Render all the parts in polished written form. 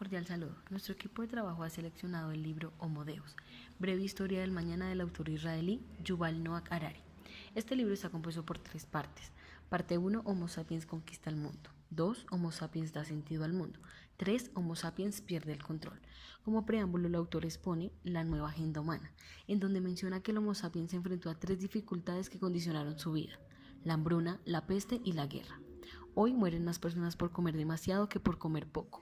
cordial saludo. Nuestro equipo de trabajo ha seleccionado el libro Homo Deus, breve historia del mañana del autor israelí Yuval Noah Harari. Este libro está compuesto por 3 partes. Parte 1, Homo sapiens conquista el mundo. 2, Homo sapiens da sentido al mundo. 3, Homo sapiens pierde el control. Como preámbulo, el autor expone la nueva agenda humana, en donde menciona que el Homo sapiens se enfrentó a 3 dificultades que condicionaron su vida: la hambruna, la peste y la guerra. Hoy mueren más personas por comer demasiado que por comer poco,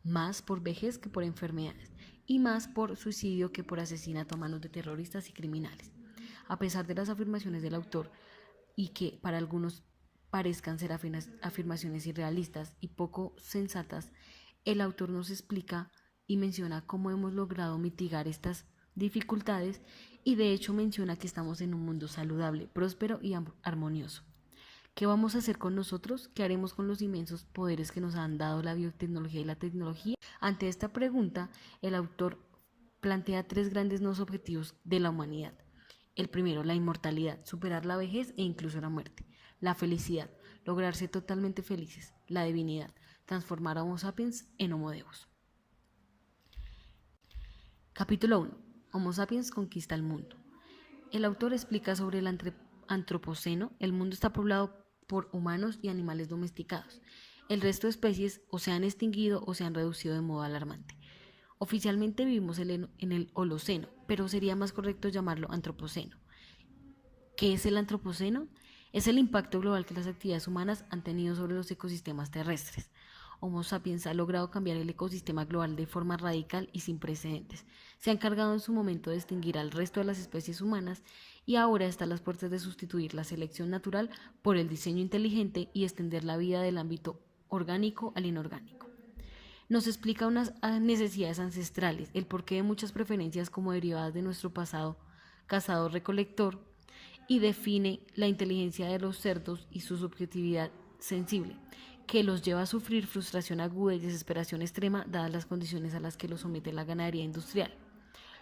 más por vejez que por enfermedades y más por suicidio que por asesinato a manos de terroristas y criminales. A pesar de las afirmaciones del autor y que para algunos parezcan ser afirmaciones irrealistas y poco sensatas, el autor nos explica y menciona cómo hemos logrado mitigar estas dificultades y de hecho menciona que estamos en un mundo saludable, próspero y armonioso. ¿Qué vamos a hacer con nosotros? ¿Qué haremos con los inmensos poderes que nos han dado la biotecnología y la tecnología? Ante esta pregunta, el autor plantea 3 grandes nuevos objetivos de la humanidad. El primero, la inmortalidad, superar la vejez e incluso la muerte. La felicidad, lograr ser totalmente felices. La divinidad, transformar a Homo sapiens en Homo Deus. Capítulo 1. Homo sapiens conquista el mundo. El autor explica sobre el antropoceno. El mundo está poblado por humanos y animales domesticados. El resto de especies o se han extinguido o se han reducido de modo alarmante. Oficialmente vivimos en el Holoceno, pero sería más correcto llamarlo antropoceno. ¿Qué es el antropoceno? Es el impacto global que las actividades humanas han tenido sobre los ecosistemas terrestres. Homo sapiens ha logrado cambiar el ecosistema global de forma radical y sin precedentes. Se ha encargado en su momento de extinguir al resto de las especies humanas y ahora está a las puertas de sustituir la selección natural por el diseño inteligente y extender la vida del ámbito orgánico al inorgánico. Nos explica unas necesidades ancestrales, el porqué de muchas preferencias como derivadas de nuestro pasado cazador-recolector y define la inteligencia de los cerdos y su subjetividad sensible, que los lleva a sufrir frustración aguda y desesperación extrema dadas las condiciones a las que los somete la ganadería industrial.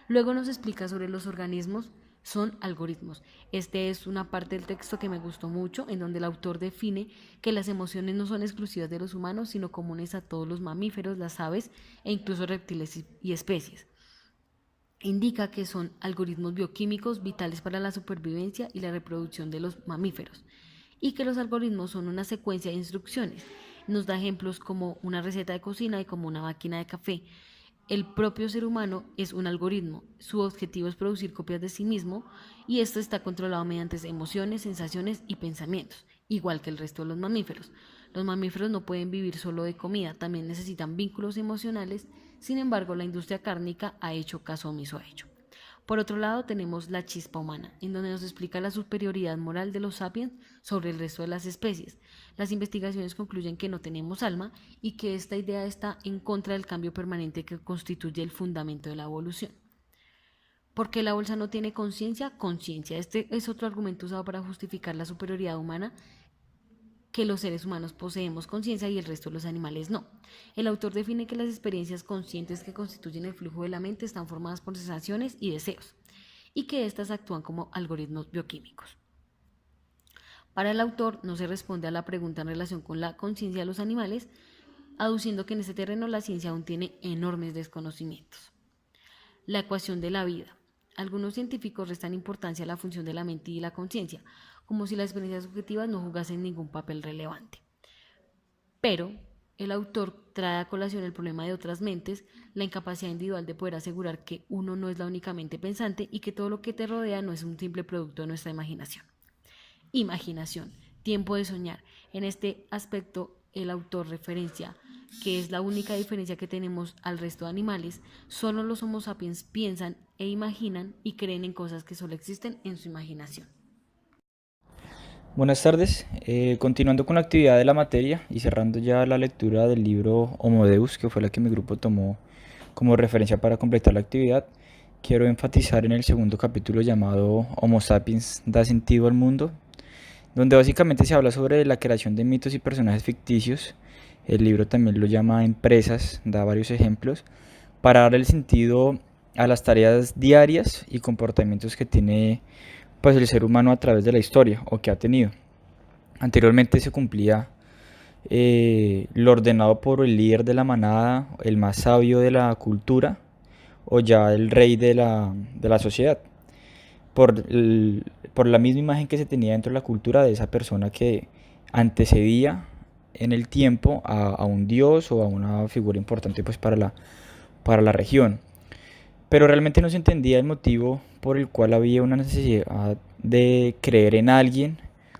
Luego nos explica sobre los organismos. Son algoritmos. Este es una parte del texto que me gustó mucho, en donde el autor define que las emociones no son exclusivas de los humanos, sino comunes a todos los mamíferos, las aves e incluso reptiles y especies. Indica que son algoritmos bioquímicos vitales para la supervivencia y la reproducción de los mamíferos, y que los algoritmos son una secuencia de instrucciones. Nos da ejemplos como una receta de cocina y como una máquina de café. El propio ser humano es un algoritmo. Su objetivo es producir copias de sí mismo y esto está controlado mediante emociones, sensaciones y pensamientos, igual que el resto de los mamíferos. Los mamíferos no pueden vivir solo de comida, también necesitan vínculos emocionales. Sin embargo, la industria cárnica ha hecho caso omiso a ello. Por otro lado, tenemos la chispa humana, en donde nos explica la superioridad moral de los sapiens sobre el resto de las especies. Las investigaciones concluyen que no tenemos alma y que esta idea está en contra del cambio permanente que constituye el fundamento de la evolución. ¿Por qué la bolsa no tiene conciencia? Conciencia. Este es otro argumento usado para justificar la superioridad humana, que los seres humanos poseemos conciencia y el resto de los animales no. El autor define que las experiencias conscientes que constituyen el flujo de la mente están formadas por sensaciones y deseos, y que éstas actúan como algoritmos bioquímicos. Para el autor no se responde a la pregunta en relación con la conciencia de los animales, aduciendo que en este terreno la ciencia aún tiene enormes desconocimientos. La ecuación de la vida. Algunos científicos restan importancia a la función de la mente y la conciencia, como si las experiencias subjetivas no jugasen ningún papel relevante. Pero el autor trae a colación el problema de otras mentes, la incapacidad individual de poder asegurar que uno no es la única mente pensante y que todo lo que te rodea no es un simple producto de nuestra imaginación. Imaginación, tiempo de soñar. En este aspecto, el autor referencia que es la única diferencia que tenemos al resto de animales. Solo los Homo sapiens piensan e imaginan y creen en cosas que solo existen en su imaginación. Buenas tardes, continuando con la actividad de la materia y cerrando ya la lectura del libro Homo Deus, que fue la que mi grupo tomó como referencia para completar la actividad, quiero enfatizar en el segundo capítulo llamado Homo Sapiens da sentido al mundo, donde básicamente se habla sobre la creación de mitos y personajes ficticios. El libro también lo llama empresas, da varios ejemplos, para darle el sentido a las tareas diarias y comportamientos que tiene pues el ser humano a través de la historia o que ha tenido. Anteriormente se cumplía lo ordenado por el líder de la manada, el más sabio de la cultura, o ya el rey de la sociedad, por la misma imagen que se tenía dentro de la cultura de esa persona que antecedía en el tiempo a un dios o a una figura importante pues para la región. Pero realmente no se entendía el motivo por el cual había una necesidad de creer en alguien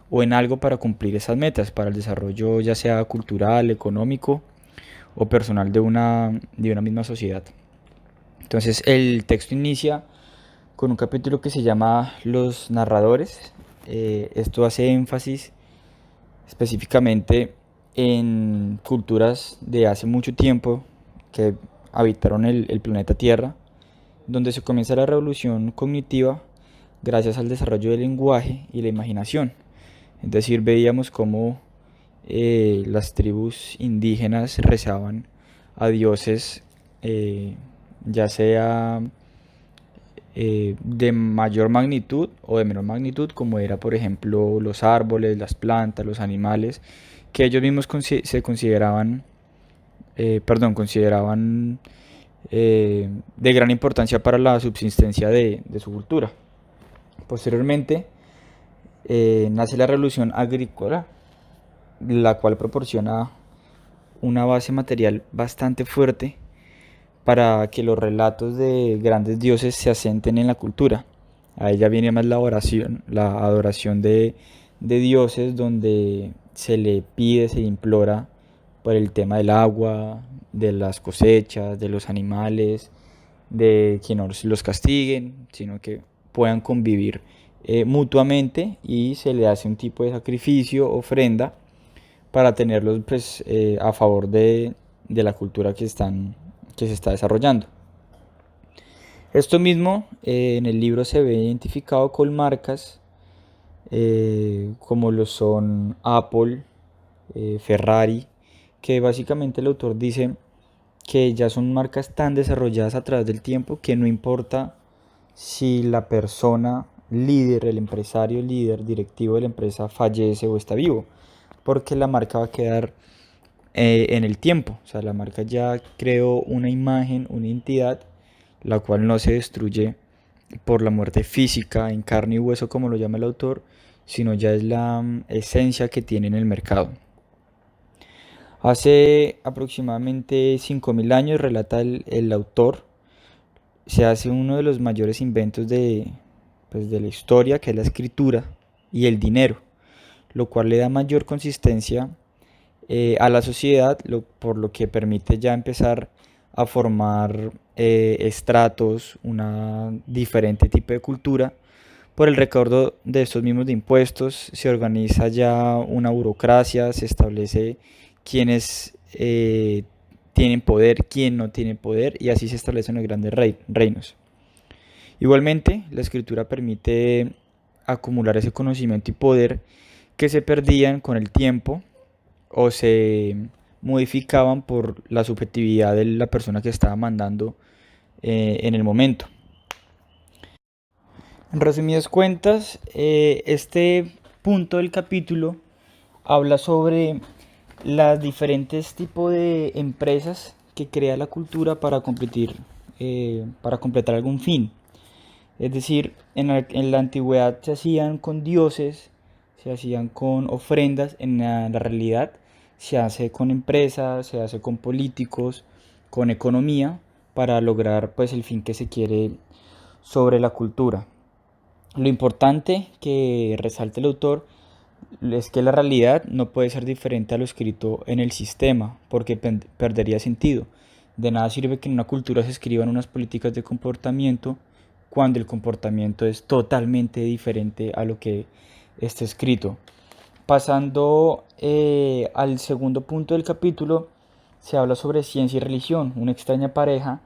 o en algo para cumplir esas metas, para el desarrollo ya sea cultural, económico o personal de una misma sociedad. Entonces el texto inicia con un capítulo que se llama Los narradores. Esto hace énfasis específicamente en culturas de hace mucho tiempo que habitaron el planeta Tierra, donde se comienza la revolución cognitiva gracias al desarrollo del lenguaje y la imaginación. Es decir, veíamos cómo las tribus indígenas rezaban a dioses, ya sea de mayor magnitud o de menor magnitud, como era por ejemplo los árboles, las plantas, los animales, que ellos mismos se consideraban, consideraban de gran importancia para la subsistencia de su cultura. Posteriormente nace la revolución agrícola, la cual proporciona una base material bastante fuerte para que los relatos de grandes dioses se asenten en la cultura. A ella viene más la adoración de dioses, donde se le pide, se le implora por el tema del agua, de las cosechas, de los animales, de que no los castiguen, sino que puedan convivir mutuamente, y se le hace un tipo de sacrificio, ofrenda, para tenerlos pues, a favor de la cultura que se está desarrollando. Esto mismo en el libro se ve identificado con marcas como lo son Apple, Ferrari, que básicamente el autor dice que ya son marcas tan desarrolladas a través del tiempo que no importa si la persona líder, el empresario líder, directivo de la empresa fallece o está vivo, porque la marca va a quedar en el tiempo. O sea, la marca ya creó una imagen, una identidad, la cual no se destruye por la muerte física en carne y hueso como lo llama el autor, sino ya es la esencia que tiene en el mercado. Hace aproximadamente 5.000 años, relata el autor, se hace uno de los mayores inventos pues, de la historia, que es la escritura y el dinero, lo cual le da mayor consistencia a la sociedad, por lo que permite ya empezar a formar estratos, una diferente tipo de cultura. Por el recaudo de estos mismos de impuestos se organiza ya una burocracia, se establece quiénes tienen poder, quién no tiene poder, y así se establecen los grandes reinos. Igualmente, la escritura permite acumular ese conocimiento y poder que se perdían con el tiempo o se modificaban por la subjetividad de la persona que estaba mandando en el momento. En resumidas cuentas, este punto del capítulo habla sobre los diferentes tipos de empresas que crea la cultura para competir, para completar algún fin. Es decir, en la antigüedad se hacían con dioses, se hacían con ofrendas. En la realidad se hace con empresas, se hace con políticos, con economía, para lograr pues el fin que se quiere sobre la cultura. Lo importante que resalta el autor es que la realidad no puede ser diferente a lo escrito en el sistema, porque perdería sentido. De nada sirve que en una cultura se escriban unas políticas de comportamiento cuando el comportamiento es totalmente diferente a lo que está escrito. Pasando al segundo punto del capítulo, se habla sobre ciencia y religión, una extraña pareja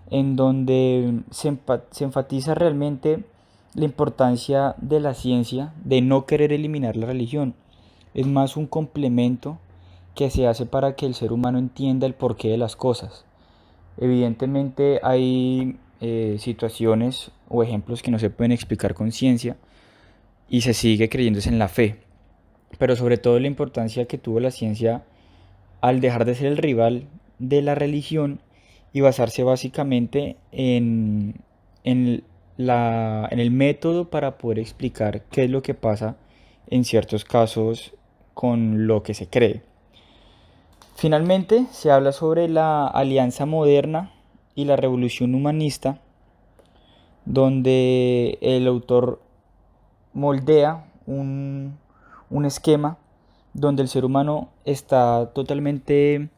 en donde se enfatiza realmente la importancia de la ciencia, de no querer eliminar la religión. Es más un complemento que se hace para que el ser humano entienda el porqué de las cosas. Evidentemente hay situaciones o ejemplos que no se pueden explicar con ciencia y se sigue creyéndose en la fe, pero sobre todo la importancia que tuvo la ciencia al dejar de ser el rival de la religión y basarse básicamente en en el método para poder explicar qué es lo que pasa en ciertos casos con lo que se cree. Finalmente, se habla sobre la alianza moderna y la revolución humanista, donde el autor moldea un esquema donde el ser humano está totalmente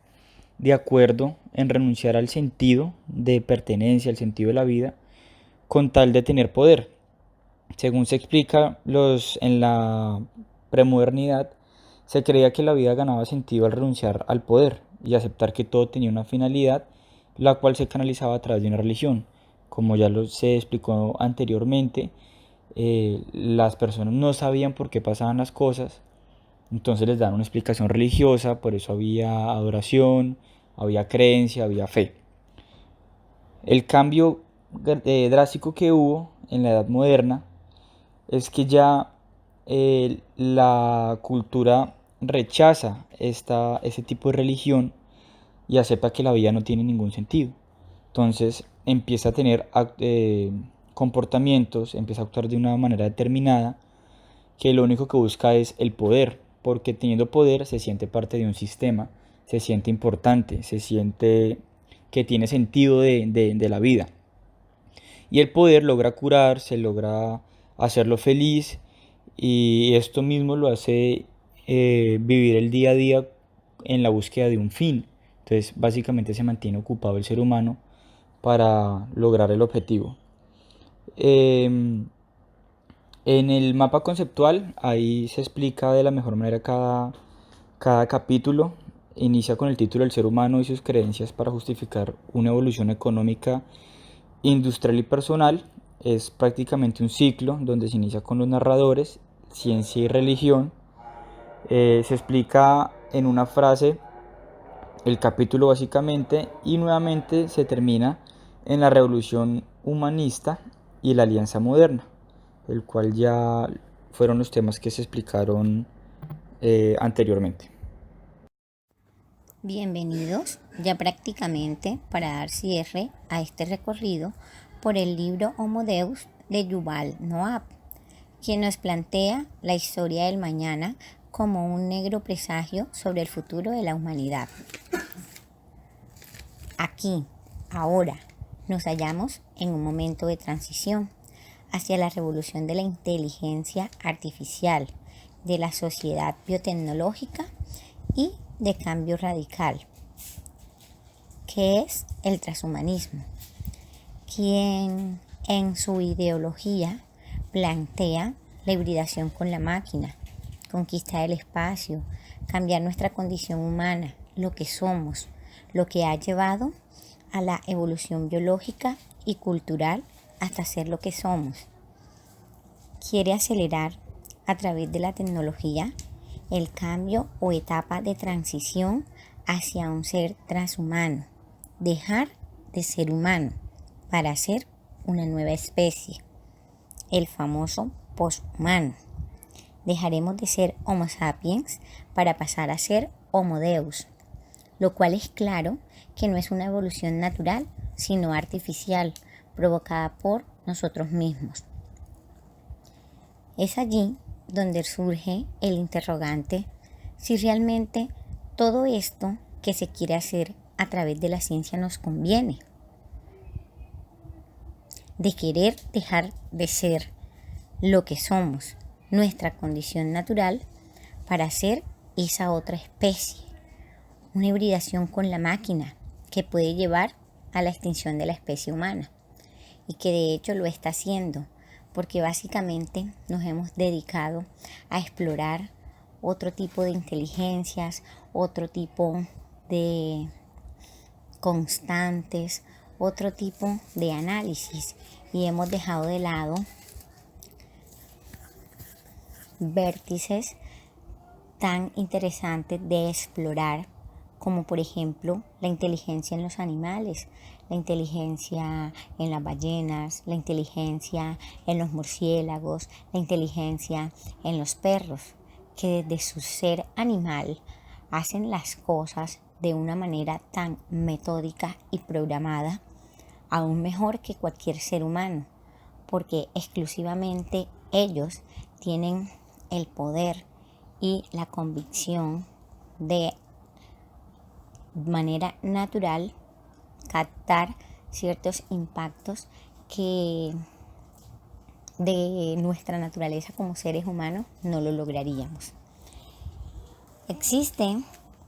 de acuerdo en renunciar al sentido de pertenencia, al sentido de la vida, con tal de tener poder. Según se explica, en la premodernidad se creía que la vida ganaba sentido al renunciar al poder y aceptar que todo tenía una finalidad, la cual se canalizaba a través de una religión. Como ya se explicó anteriormente, las personas no sabían por qué pasaban las cosas, entonces les dan una explicación religiosa, por eso había adoración, había creencia, había fe. El cambio drástico que hubo en la Edad Moderna es que ya la cultura rechaza ese tipo de religión y acepta que la vida no tiene ningún sentido. Entonces empieza a tener comportamientos, empieza a actuar de una manera determinada que lo único que busca es el poder, porque teniendo poder se siente parte de un sistema, se siente importante, se siente que tiene sentido de la vida. Y el poder logra curar, se logra hacerlo feliz y esto mismo lo hace vivir el día a día en la búsqueda de un fin. Entonces básicamente se mantiene ocupado el ser humano para lograr el objetivo. En el mapa conceptual ahí se explica de la mejor manera cada capítulo. Inicia con el título El ser humano y sus creencias para justificar una evolución económica, industrial y personal. Es prácticamente un ciclo donde se inicia con los narradores, ciencia y religión. Se explica en una frase el capítulo básicamente y nuevamente se termina en la revolución humanista y la alianza moderna, el cual ya fueron los temas que se explicaron anteriormente. Bienvenidos ya prácticamente para dar cierre a este recorrido por el libro Homo Deus de Yuval Noah, quien nos plantea la historia del mañana como un negro presagio sobre el futuro de la humanidad. Aquí, ahora, nos hallamos en un momento de transición hacia la revolución de la inteligencia artificial, de la sociedad biotecnológica y de cambio radical, que es el transhumanismo, quien en su ideología plantea la hibridación con la máquina, conquista el espacio, cambiar nuestra condición humana, lo que somos, lo que ha llevado a la evolución biológica y cultural hasta ser lo que somos. Quiere acelerar a través de la tecnología el cambio o etapa de transición hacia un ser transhumano, dejar de ser humano para ser una nueva especie, el famoso poshumano. Dejaremos de ser Homo sapiens para pasar a ser Homo Deus, lo cual es claro que no es una evolución natural, sino artificial, provocada por nosotros mismos. Es allí donde surge el interrogante si realmente todo esto que se quiere hacer a través de la ciencia nos conviene. De querer dejar de ser lo que somos, nuestra condición natural, para ser esa otra especie, una hibridación con la máquina que puede llevar a la extinción de la especie humana y que de hecho lo está haciendo, porque básicamente nos hemos dedicado a explorar otro tipo de inteligencias, otro tipo de constantes, otro tipo de análisis y hemos dejado de lado vértices tan interesantes de explorar, como por ejemplo la inteligencia en los animales, la inteligencia en las ballenas, la inteligencia en los murciélagos, la inteligencia en los perros, que desde su ser animal hacen las cosas de una manera tan metódica y programada, aún mejor que cualquier ser humano, porque exclusivamente ellos tienen el poder y la convicción de manera natural captar ciertos impactos que de nuestra naturaleza como seres humanos no lo lograríamos. Existe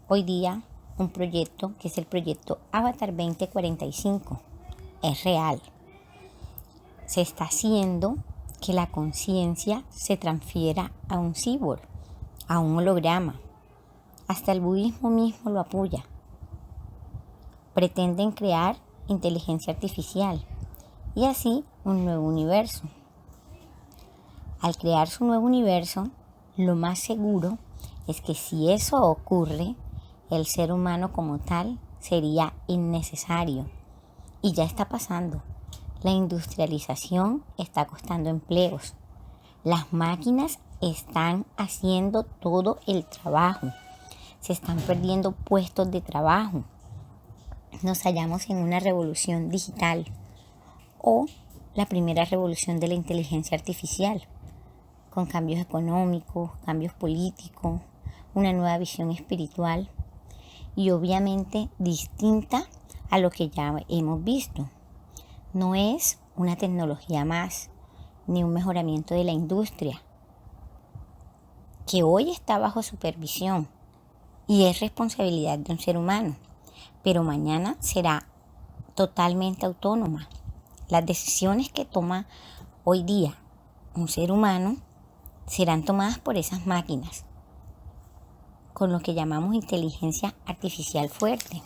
hoy día un proyecto que es el proyecto Avatar 2045. Es real. Se está haciendo que la conciencia se transfiera a un cyborg, a un holograma. Hasta el budismo mismo lo apoya. Pretenden crear inteligencia artificial y así un nuevo universo. Al crear su nuevo universo, lo más seguro es que si eso ocurre, el ser humano como tal sería innecesario. Y ya está pasando. La industrialización está costando empleos. Las máquinas están haciendo todo el trabajo. Se están perdiendo puestos de trabajo. Nos hallamos en una revolución digital o la primera revolución de la inteligencia artificial, con cambios económicos, cambios políticos, una nueva visión espiritual y obviamente distinta a lo que ya hemos visto. No es una tecnología más, ni un mejoramiento de la industria, que hoy está bajo supervisión y es responsabilidad de un ser humano, pero mañana será totalmente autónoma. Las decisiones que toma hoy día un ser humano serán tomadas por esas máquinas, con lo que llamamos inteligencia artificial fuerte.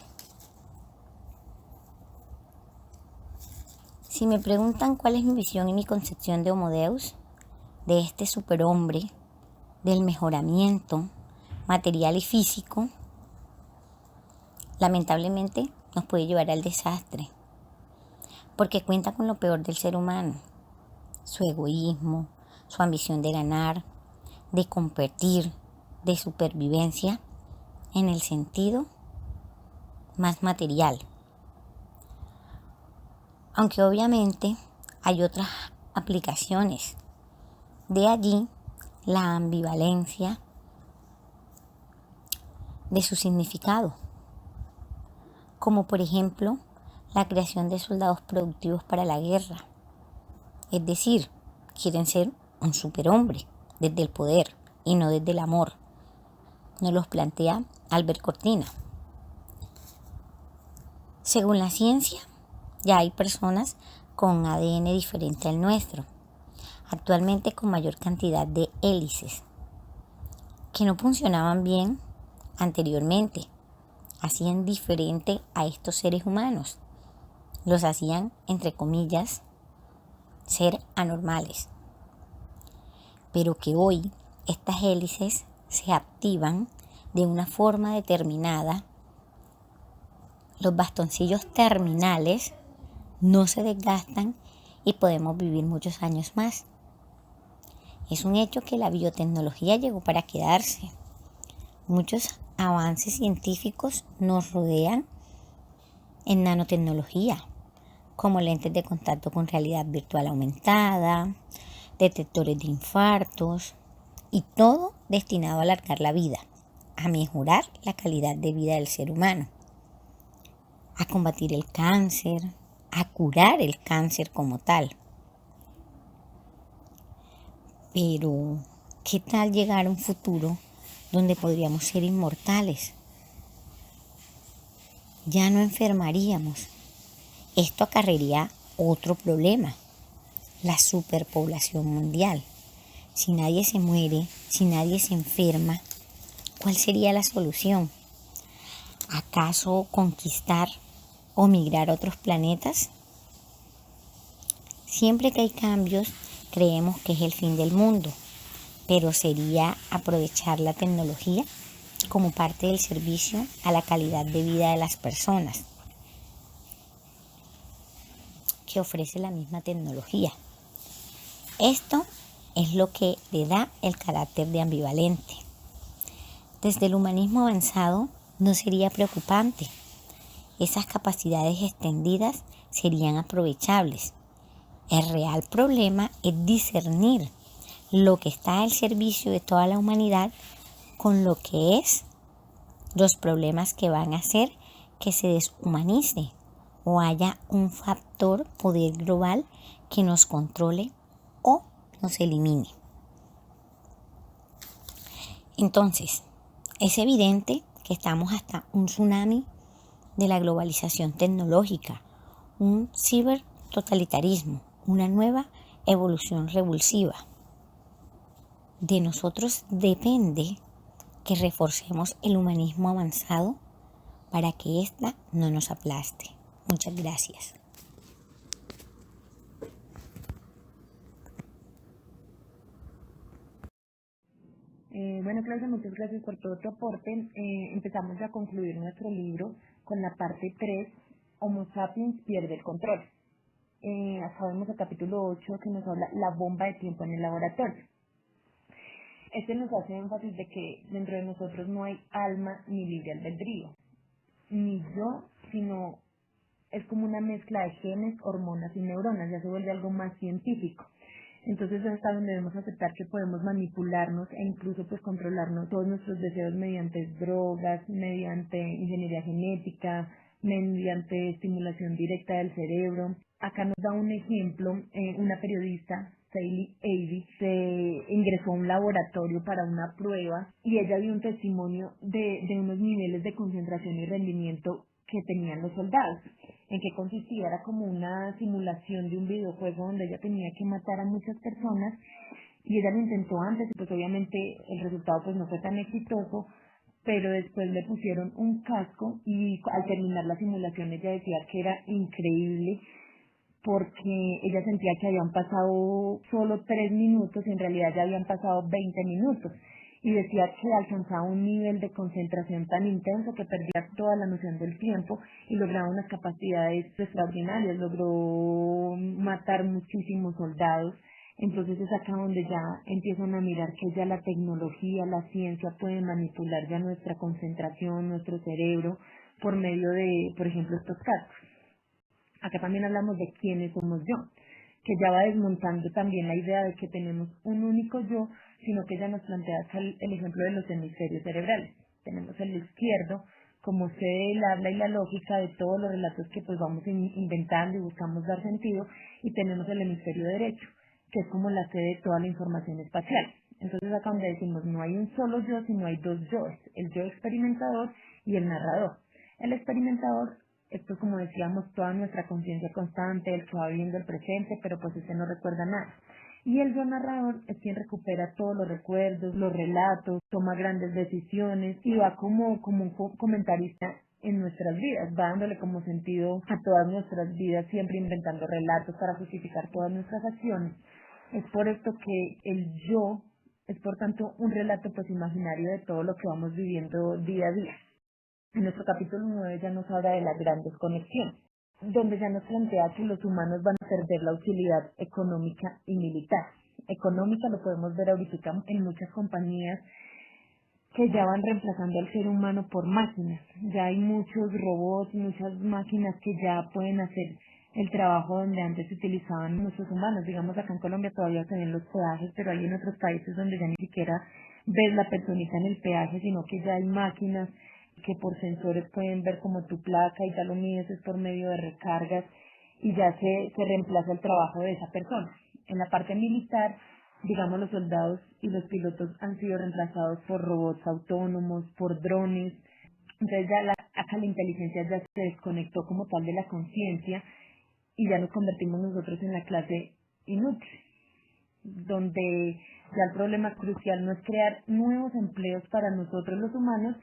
Si me preguntan cuál es mi visión y mi concepción de Homo Deus, de este superhombre, del mejoramiento material y físico, lamentablemente nos puede llevar al desastre, porque cuenta con lo peor del ser humano, su egoísmo, su ambición de ganar, de competir, de supervivencia, en el sentido más material. Aunque obviamente hay otras aplicaciones. De allí la ambivalencia de su significado, como por ejemplo la creación de soldados productivos para la guerra. Es decir, quieren ser un superhombre desde el poder y no desde el amor. Nos los plantea Albert Cortina. Según la ciencia, ya hay personas con ADN diferente al nuestro, actualmente con mayor cantidad de hélices, que no funcionaban bien anteriormente, hacían diferente a estos seres humanos, los hacían, entre comillas, ser anormales, pero que hoy estas hélices se activan de una forma determinada, los bastoncillos terminales no se desgastan y podemos vivir muchos años más. Es un hecho que la biotecnología llegó para quedarse. Muchos avances científicos nos rodean en nanotecnología, como lentes de contacto con realidad virtual aumentada, detectores de infartos y todo destinado a alargar la vida, a mejorar la calidad de vida del ser humano, a combatir el cáncer, a curar el cáncer como tal. Pero, ¿qué tal llegar a un futuro donde podríamos ser inmortales? Ya no enfermaríamos. Esto acarrearía otro problema, la superpoblación mundial. Si nadie se muere, si nadie se enferma, ¿cuál sería la solución? ¿Acaso conquistar o migrar a otros planetas? Siempre que hay cambios, creemos que es el fin del mundo, pero sería aprovechar la tecnología como parte del servicio a la calidad de vida de las personas que ofrece la misma tecnología. Esto es lo que le da el carácter de ambivalente. Desde el humanismo avanzado no sería preocupante. Esas capacidades extendidas serían aprovechables. El real problema es discernir lo que está al servicio de toda la humanidad con lo que es los problemas que van a hacer que se deshumanice o haya un factor poder global que nos controle o nos elimine. Entonces, es evidente que estamos hasta un tsunami de la globalización tecnológica, un cibertotalitarismo, una nueva evolución revulsiva. De nosotros depende que reforcemos el humanismo avanzado para que ésta no nos aplaste. Muchas gracias. Bueno, Claudia, muchas gracias por todo tu aporte. Empezamos ya a concluir nuestro libro con la parte 3, Homo sapiens pierde el control. Acá vemos el capítulo 8 que nos habla la bomba de tiempo en el laboratorio. Este nos hace énfasis de que dentro de nosotros no hay alma ni libre albedrío, ni yo, sino es como una mezcla de genes, hormonas y neuronas, ya se vuelve algo más científico. Entonces es hasta donde debemos aceptar que podemos manipularnos e incluso pues controlarnos todos nuestros deseos mediante drogas, mediante ingeniería genética, mediante estimulación directa del cerebro. Acá nos da un ejemplo, una periodista, Sally Avey, se ingresó a un laboratorio para una prueba y ella dio un testimonio de unos niveles de concentración y rendimiento que tenían los soldados. ¿En qué consistía? Era como una simulación de un videojuego donde ella tenía que matar a muchas personas y ella lo intentó antes y pues obviamente el resultado pues no fue tan exitoso, pero después le pusieron un casco y al terminar la simulación ella decía que era increíble porque ella sentía que habían pasado solo 3 minutos y en realidad ya habían pasado 20 minutos. Y decía que alcanzaba un nivel de concentración tan intenso que perdía toda la noción del tiempo y lograba unas capacidades extraordinarias, logró matar muchísimos soldados. Entonces es acá donde ya empiezan a mirar que ya la tecnología, la ciencia puede manipular ya nuestra concentración, nuestro cerebro, por medio de, por ejemplo, estos cascos. Acá también hablamos de quiénes somos yo, que ya va desmontando también la idea de que tenemos un único yo, sino que ya nos plantea el ejemplo de los hemisferios cerebrales. Tenemos el izquierdo como sede del habla y la lógica de todos los relatos que pues vamos inventando y buscamos dar sentido, y tenemos el hemisferio derecho, que es como la sede de toda la información espacial. Entonces acá donde decimos no hay un solo yo, sino hay dos yoes, el yo experimentador y el narrador. El experimentador, esto como decíamos, toda nuestra conciencia constante, el que va viviendo el presente, pero pues ese no recuerda nada. Y el yo narrador es quien recupera todos los recuerdos, los relatos, toma grandes decisiones y va como un comentarista en nuestras vidas, va dándole como sentido a todas nuestras vidas, siempre inventando relatos para justificar todas nuestras acciones. Es por esto que el yo es por tanto un relato pues imaginario de todo lo que vamos viviendo día a día. En nuestro capítulo 9 ya nos habla de la gran desconexión, donde ya nos plantea que los humanos van a perder la utilidad económica y militar. Económica lo podemos ver ahorita en muchas compañías que ya van reemplazando al ser humano por máquinas. Ya hay muchos robots, muchas máquinas que ya pueden hacer el trabajo donde antes se utilizaban nuestros humanos. Digamos, acá en Colombia todavía se ven los peajes, pero hay en otros países donde ya ni siquiera ves la personita en el peaje, sino que ya hay máquinas que por sensores pueden ver como tu placa y ya lo mides es por medio de recargas y ya se reemplaza el trabajo de esa persona. En la parte militar, digamos, los soldados y los pilotos han sido reemplazados por robots autónomos, por drones. Entonces ya acá la inteligencia ya se desconectó como tal de la conciencia y ya nos convertimos nosotros en la clase inútil, donde ya el problema crucial no es crear nuevos empleos para nosotros los humanos,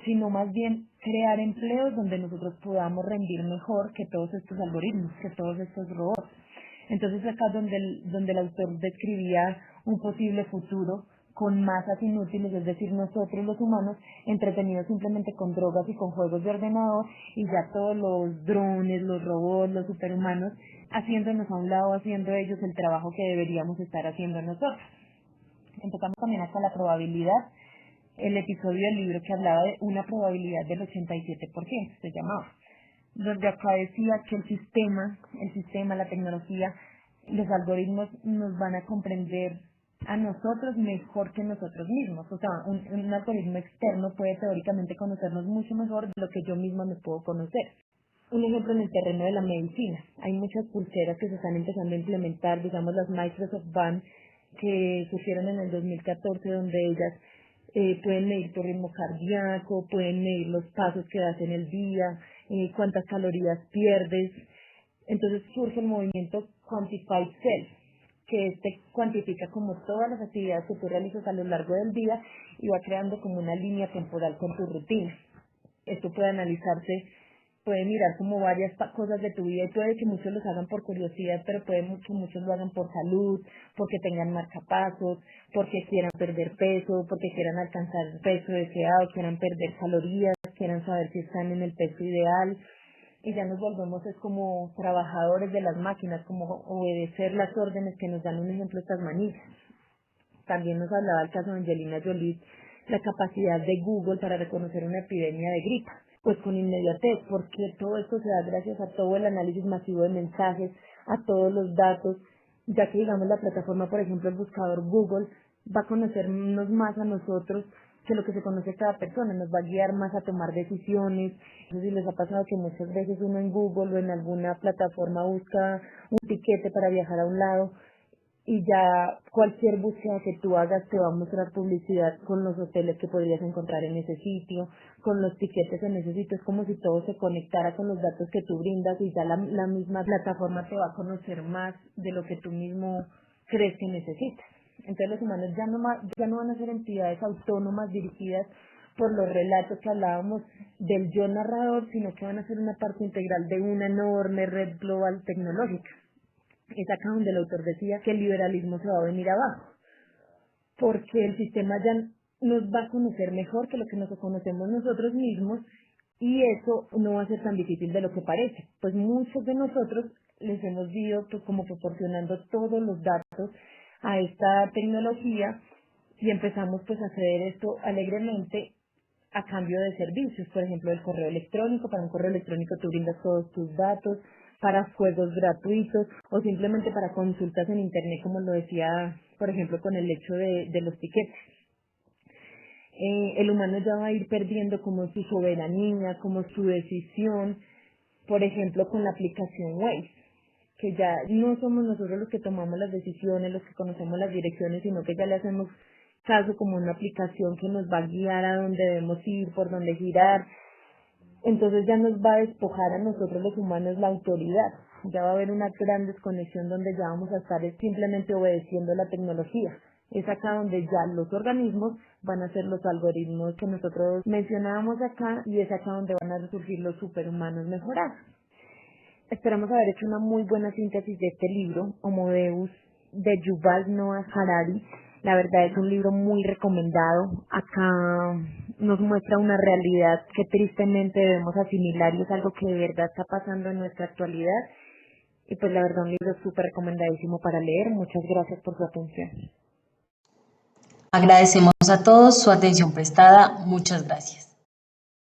sino más bien crear empleos donde nosotros podamos rendir mejor que todos estos algoritmos, que todos estos robots. Entonces acá donde el autor describía un posible futuro con masas inútiles, es decir, nosotros los humanos entretenidos simplemente con drogas y con juegos de ordenador, y ya todos los drones, los robots, los superhumanos, haciéndonos a un lado, haciendo ellos el trabajo que deberíamos estar haciendo nosotros. Empezamos también hasta la probabilidad el episodio del libro que hablaba de una probabilidad del 87%, se llamaba, donde acá decía que el sistema, la tecnología, los algoritmos nos van a comprender a nosotros mejor que nosotros mismos. O sea, un algoritmo externo puede teóricamente conocernos mucho mejor de lo que yo misma me puedo conocer. Un ejemplo en el terreno de la medicina. Hay muchas pulseras que se están empezando a implementar, digamos las Microsoft Band, que surgieron en el 2014, donde ellas pueden medir tu ritmo cardíaco, pueden medir los pasos que das en el día, cuántas calorías pierdes. Entonces surge el movimiento Quantified Self, que cuantifica como todas las actividades que tú realizas a lo largo del día y va creando como una línea temporal con tu rutina. Esto puede analizarse, puede mirar como varias cosas de tu vida y puede que muchos los hagan por curiosidad, pero puede que muchos lo hagan por salud, porque tengan marcapasos, porque quieran perder peso, porque quieran alcanzar el peso deseado, quieran perder calorías, quieran saber si están en el peso ideal. Y ya nos volvemos es como trabajadores de las máquinas, como obedecer las órdenes que nos dan. Un ejemplo, estas manillas. También nos hablaba el caso de Angelina Jolie, la capacidad de Google para reconocer una epidemia de gripa, pues con inmediatez, porque todo esto se da gracias a todo el análisis masivo de mensajes, a todos los datos, ya que digamos la plataforma, por ejemplo, el buscador Google, va a conocernos más a nosotros que lo que se conoce cada persona, nos va a guiar más a tomar decisiones. No sé si les ha pasado que muchas veces uno en Google o en alguna plataforma busca un tiquete para viajar a un lado y ya cualquier búsqueda que tú hagas te va a mostrar publicidad con los hoteles que podrías encontrar en ese sitio, con los tiquetes en ese sitio. Es como si todo se conectara con los datos que tú brindas y ya la misma plataforma te va a conocer más de lo que tú mismo crees que necesitas. Entonces los humanos ya no van a ser entidades autónomas dirigidas por los relatos que hablábamos del yo narrador, sino que van a ser una parte integral de una enorme red global tecnológica. Es acá donde el autor decía que el liberalismo se va a venir abajo, porque el sistema ya nos va a conocer mejor que lo que nos conocemos nosotros mismos y eso no va a ser tan difícil de lo que parece, pues muchos de nosotros les hemos ido como proporcionando todos los datos a esta tecnología y empezamos pues a hacer esto alegremente a cambio de servicios, por ejemplo el correo electrónico. Para un correo electrónico tú brindas todos tus datos, para juegos gratuitos o simplemente para consultas en internet, como lo decía por ejemplo con el hecho de los tiquetes. El humano ya va a ir perdiendo como su soberanía, como su decisión, por ejemplo con la aplicación Waze, que ya no somos nosotros los que tomamos las decisiones, los que conocemos las direcciones, sino que ya le hacemos caso como una aplicación que nos va a guiar a dónde debemos ir, por dónde girar. Entonces ya nos va a despojar a nosotros los humanos la autoridad. Ya va a haber una gran desconexión donde ya vamos a estar simplemente obedeciendo la tecnología. Es acá donde ya los organismos van a ser los algoritmos que nosotros mencionábamos acá y es acá donde van a surgir los superhumanos mejorados. Esperamos haber hecho una muy buena síntesis de este libro, Homo Deus, de Yuval Noah Harari. La verdad es un libro muy recomendado. Acá nos muestra una realidad que tristemente debemos asimilar y es algo que de verdad está pasando en nuestra actualidad. Y pues la verdad un libro súper recomendadísimo para leer. Muchas gracias por su atención. Agradecemos a todos su atención prestada. Muchas gracias.